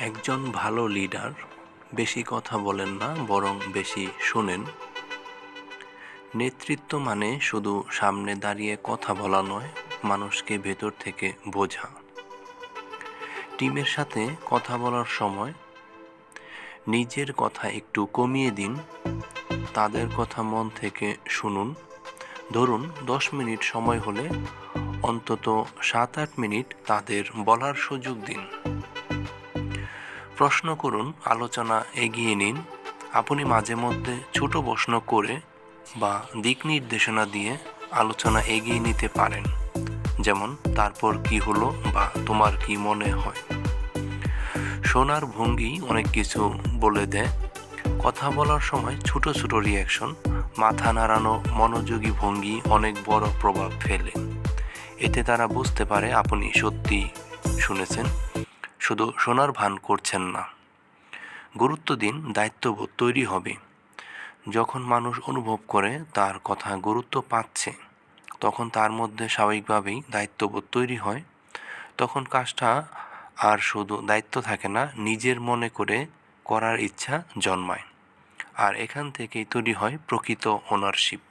একজন ভালো লিডার বেশি কথা বলেন না, বরং বেশি শোনেন। নেতৃত্ব মানে শুধু সামনে দাঁড়িয়ে কথা বলা নয়, মানুষকে ভেতর থেকে বোঝা। টিমের সাথে কথা বলার সময় নিজের কথা একটু কমিয়ে দিন, তাদের কথা মন থেকে শুনুন। ধরুন 10 মিনিট সময় হলে অন্তত 7-8 মিনিট তাদের বলার সুযোগ দিন। প্রশ্ন করুন, আলোচনা এগিয়ে নিন। আপনি মাঝে মধ্যে ছোট প্রশ্ন করে বা দিক নির্দেশনা দিয়ে আলোচনা এগিয়ে নিতে পারেন, যেমন তারপর কি হলো বা তোমার কি মনে হয়। শোনার ভঙ্গি অনেক কিছু বলে দেয়। কথা বলার সময় ছোট ছোট রিয়াকশন, মাথা নাড়ানো, মনোযোগী ভঙ্গি অনেক বড় প্রভাব ফেলে। এতে তারা বুঝতে পারে আপনি সত্যি শুনেছেন, শুধু শোনার ভান করছেন না। গুরুত্ব দিন, দায়িত্ববোধ তৈরি হবে। যখন মানুষ অনুভব করে তার কথা গুরুত্ব পাচ্ছে, তখন তার মধ্যে স্বাভাবিকভাবেই দায়িত্ববোধ তৈরি হয়। তখন কাজটা আর শুধু দায়িত্ব থাকে না, নিজের মনে করে করার ইচ্ছা জন্মায়। আর এখান থেকেই তৈরি হয় প্রকৃত ওনারশিপ।